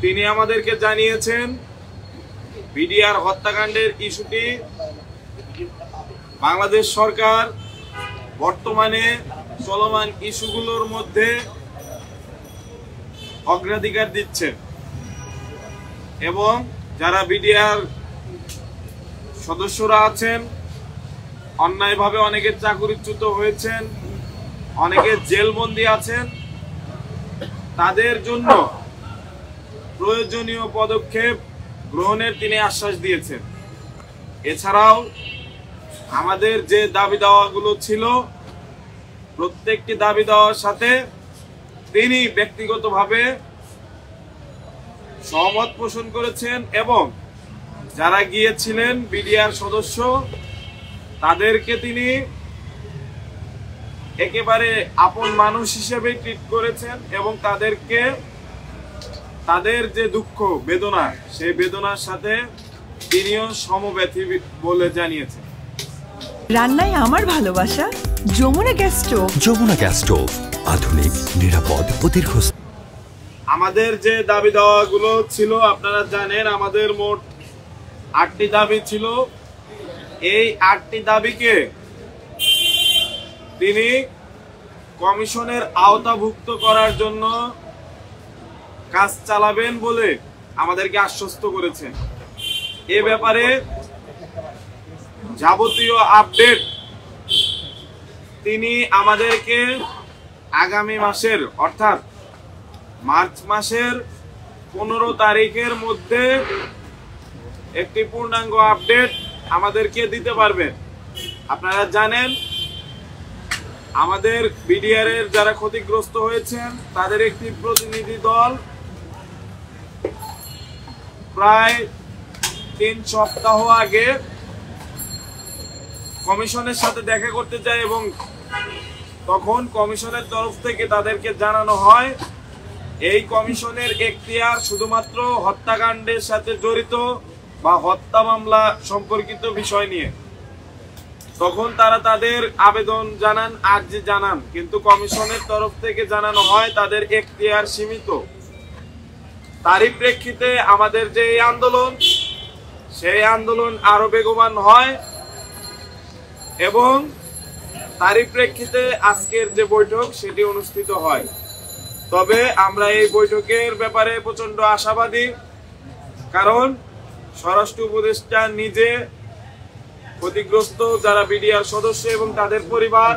তিনি আমাদেরকে জানিয়েছেন বিডিআর হত্যাকাণ্ডের ইস্যুটি বাংলাদেশ সরকার বর্তমানে চলমান ইস্যুগুলোর মধ্যে অগ্রাধিকার দিচ্ছে এবং যারা বিডিআর সদস্যরা আছেন অন্যায়ভাবে অনেকে চাকরিচ্যুত হয়েছেন, অনেকে জেলবন্দি আছেন, তাদের জন্য প্রয়োজনীয় পদক্ষেপ গ্রহণের তিনি আশ্বাস দিয়েছেন। এছাড়াও আমাদের যে দাবি দাওয়াগুলো ছিল প্রত্যেকটি দাবি দাওয়ার সাথে তিনি ব্যক্তিগতভাবে সহমত পোষণ করেছেন এবং যারা গিয়েছিলেন বিডিআর সদস্য তাদেরকে তিনি একেবারে আপন মানুষ হিসেবে ট্রিট করেছেন এবং তাদেরকে তাদের যে দুঃখ বেদনা সেই বেদনার সাথে তিনিও সমব্যথী বলে জানিয়েছেন। রান্নায় আমার ভালোবাসা Jamuna gas stove. Jamuna gas stove, আধুনিক, নিরাপদ ও দীর্ঘস্থায়ী। আমাদের যে দাবি দাওয়াগুলো ছিল আপনারা জানেন, আমাদের মোট 8টি দাবি ছিল। এই 8টি দাবিকে তিনি কমিশনের আওতাভুক্ত করার জন্য কাজ চালাবেন বলে আমাদেরকে আশ্বস্ত করেছেন। এ ব্যাপারে যাবতীয় আপডেট তিনি আমাদেরকে আগামী মাসের অর্থাৎ মার্চ মাসের 15 তারিখের মধ্যে একটি পূর্ণাঙ্গ আপডেট আমাদেরকে দিতে পারবেন। আপনারা জানেন আমাদের বিডিআর এর যারা ক্ষতিগ্রস্ত হয়েছেন তাদের একটি প্রতিনিধি দল প্রায় 3 সপ্তাহ আগে কমিশনের সাথে দেখা করতে যায় এবং তখন কমিশনের তরফ থেকে তাদেরকে জানানো হয় এই কমিশনের এখতিয়ার শুধুমাত্র হত্যাকাণ্ডের সাথে জড়িত বা হত্যা মামলা সম্পর্কিত বিষয় নিয়ে। তখন তারা তাদের আবেদন জানান, আর্জি জানান, কিন্তু কমিশনের তরফ থেকে জানানো হয় তাদের এখতিয়ার সীমিত। তারই প্রেক্ষিতে আমাদের যে এই আন্দোলন সেই আন্দোলন আরো বেগবান হয় এবং তারই প্রেক্ষিতে আজকের যে বৈঠক সেটি অনুষ্ঠিত হয়। তবে আমরা এই বৈঠকের ব্যাপারে প্রচন্ড আশাবাদী, কারণ স্বরাষ্ট্র উপদেষ্টা নিজে ক্ষতিগ্রস্ত যারা বিডিআর সদস্য এবং তাদের পরিবার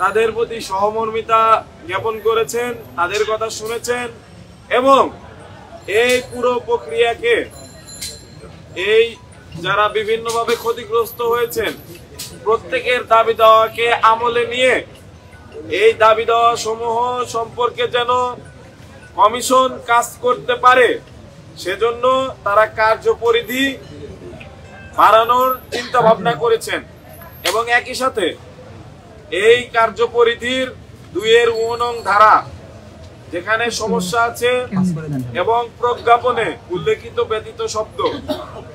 তাদের প্রতি সহমর্মিতা জ্ঞাপন করেছেন, তাদের কথা শুনেছেন এবং এই পুরো প্রক্রিয়াকে এই যারা বিভিন্নভাবে ক্ষতিগ্রস্ত হয়েছেন প্রত্যেকের দাবি দাওয়াকে আমলে নিয়ে এই দাবি দাওয়া সমূহ সম্পর্কে যেন কমিশন কাজ করতে পারে সেজন্য তারা কার্যপরিধি বাড়ানোর চিন্তা ভাবনা করেছেন এবং একই সাথে এই কার্যপরিধির 2-9 ধারা যেখানে সমস্যা আছে এবং প্রজ্ঞাপনে উল্লেখিত ব্যতীত শব্দ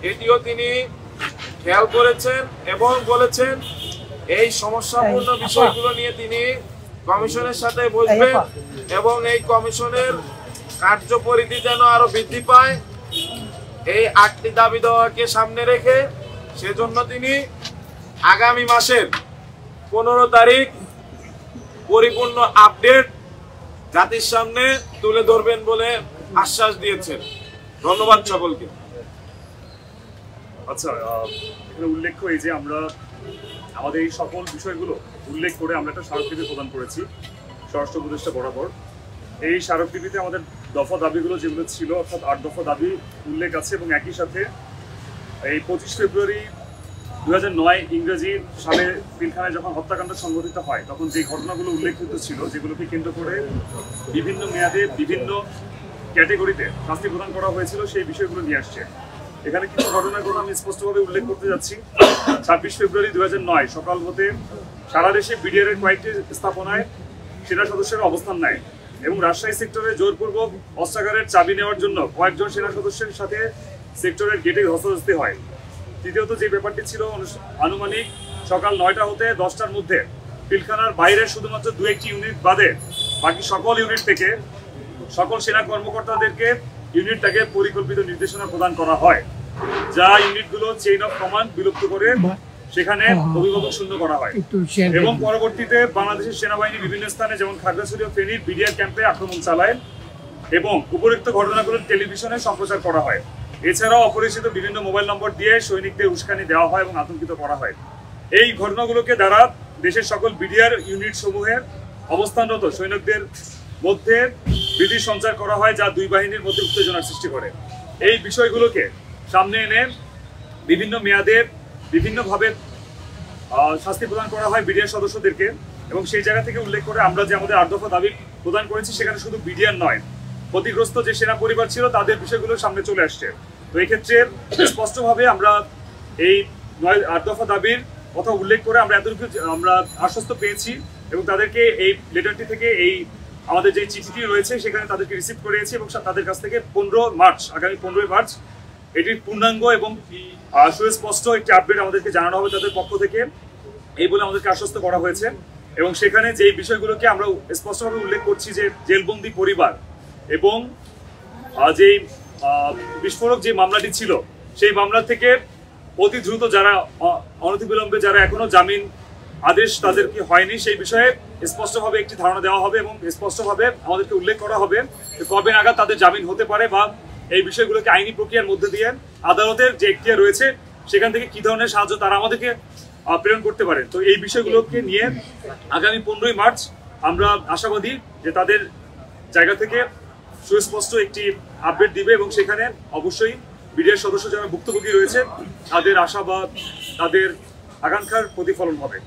এটিও তিনি খেয়াল করেছেন এবং বলেছেন এই সমস্যাপূর্ণ বিষয়গুলো নিয়ে তিনি কমিশনের সাথে বসবেন এবং এই কমিশনের কার্যপরিধি যেন আরো বৃদ্ধি পায় এই 8টি দাবি দেওয়াকে সামনে রেখে সেজন্য তিনি আগামী মাসের 15 তারিখ পরিপূর্ণ আপডেট জাতির সামনে তুলে ধরবেন বলে আশ্বাস দিয়েছেন। ধন্যবাদ সকলকে। আচ্ছা, এখানে উল্লেখ্য এই যে আমরা আমাদের এই সকল বিষয়গুলো উল্লেখ করে আমরা একটা স্মারকলিপি প্রদান করেছি স্বরাষ্ট্র উপদেষ্টা বরাবর। এই স্মারকলিপিতে আমাদের দফা দাবিগুলো যেগুলো ছিল অর্থাৎ 8 দফা দাবি উল্লেখ আছে এবং একই সাথে এই 25 ফেব্রুয়ারি 2009 ইংরেজি সালে পিলখানায় যখন হত্যাকাণ্ড সংঘটিত হয় তখন যে ঘটনাগুলো উল্লেখিত ছিল যেগুলোকে কেন্দ্র করে বিভিন্ন মেয়াদে বিভিন্ন ক্যাটেগরিতে শাস্তি প্রদান করা হয়েছিল সেই বিষয়গুলো নিয়ে আসছে। এখানে কিছু ঘটনার কথা আমি স্পষ্টভাবে উল্লেখ করতে যাচ্ছি। 26 ফেব্রুয়ারি 2009 সকাল হতে সারা দেশে বিডিআর এর কয়েকটি স্থাপনায় সেনা সদস্যরা অবস্থান নেয় এবং রাজশাহী সেক্টরে জোরপূর্বক অস্ত্রাগারের চাবি নেওয়ার জন্য কয়েকজন সেনা সদস্যের সাথে সেক্টরের গেটে ধস্তাধস্তি হয়। তৃতীয়ত যে ব্যাপারটি ছিল আনুমানিক সকাল 9টা হতে 10টার মধ্যে পিলখানার বাইরে শুধুমাত্র 2-1টি ইউনিট বাদে বাকি সকল ইউনিট থেকে সকল সেনা কর্মকর্তাদেরকে ইউনিটটাকে পরিকল্পিত নির্দেশনা প্রদান করা হয়, যা ইউনিটগুলো চেইন অফ কমান্ড বিলুপ্ত করে সেখানে অভিভাবক শূন্য করা হয়। এবং পরবর্তীতে বাংলাদেশের সেনাবাহিনী বিভিন্ন স্থানে যেমন খাগড়াছড়ি ও ফেনীর বিডিআর ক্যাম্পে আক্রমণ চালায় এবং উপরোক্ত ঘটনাগুলো টেলিভিশনে সম্প্রচার করা হয়। এছাড়াও অপরিচিত বিভিন্ন মোবাইল নম্বর দিয়ে সৈনিকদের উস্কানি দেওয়া হয় এবং আতঙ্কিত করা হয়। এই ঘটনাগুলোকে দ্বারা দেশের সকল বিডিআর ইউনিট সমূহের অবস্থানরত সৈনিকদের মধ্যে ভীতি সঞ্চার করা হয়, যা দুই বাহিনীর মধ্যে উত্তেজনার সৃষ্টি করে। এই বিষয়গুলোকে সামনে এনে বিভিন্ন মেয়াদে বিভিন্নভাবে শাস্তি প্রদান করা হয় বিডিআর সদস্যদেরকে। এবং সেই জায়গা থেকে উল্লেখ করে আমরা যে আমাদের 8 দফা দাবি প্রদান করেছি, সেখানে শুধু বিডিআর নয়, ক্ষতিগ্রস্ত যে সেনা পরিবার ছিল তাদের বিষয়গুলো সামনে চলে আসছে। তো এই ক্ষেত্রে স্পষ্টভাবে আমরা এই 8 দফা দাবির কথা উল্লেখ করে আমরা এতটুকু আমরা আশ্বস্ত পেয়েছি এবং তাদেরকে এই লেটারটি থেকে এই আমাদের যে চিঠিটি রয়েছে সেখানে তাদেরকে রিসিভ করিয়েছি এবং তাদের কাছ থেকে আগামী 15 মার্চ এটির পূর্ণাঙ্গ এবং সুস্পষ্ট একটি আপডেট আমাদেরকে জানানো হবে তাদের পক্ষ থেকে, এই বলে আমাদেরকে আশ্বস্ত করা হয়েছে। এবং সেখানে যে বিষয়গুলোকে আমরা স্পষ্টভাবে উল্লেখ করছি যে জেলবন্দি পরিবার এবং যে বিস্ফোরক যে মামলাটি ছিল সেই মামলা থেকে অতি দ্রুত যারা অনতিবিলম্বে যারা এখনো জামিন আদেশ তাদের কি হয়নি সেই বিষয়ে স্পষ্টভাবে একটি ধারণা দেওয়া হবে এবং স্পষ্টভাবে আমাদেরকে উল্লেখ করা হবে কবে নাগাদ তাদের জামিন হতে পারে বা এই বিষয়গুলোকে আইনি প্রক্রিয়ার মধ্যে দিয়ে আদালতের যে এখতিয়ার রয়েছে সেখান থেকে কি ধরনের সাহায্য তারা আমাদেরকে প্রেরণ করতে পারে। তো এই বিষয়গুলোকে নিয়ে আগামী 15 মার্চ আমরা আশাবাদী যে তাদের জায়গা থেকে সুস্পষ্ট একটি আপডেট দিবে এবং সেখানে অবশ্যই বিডিআর সদস্য যারা ভুক্তভোগী রয়েছে তাদের আশা বা তাদের আকাঙ্ক্ষার প্রতিফলন হবে।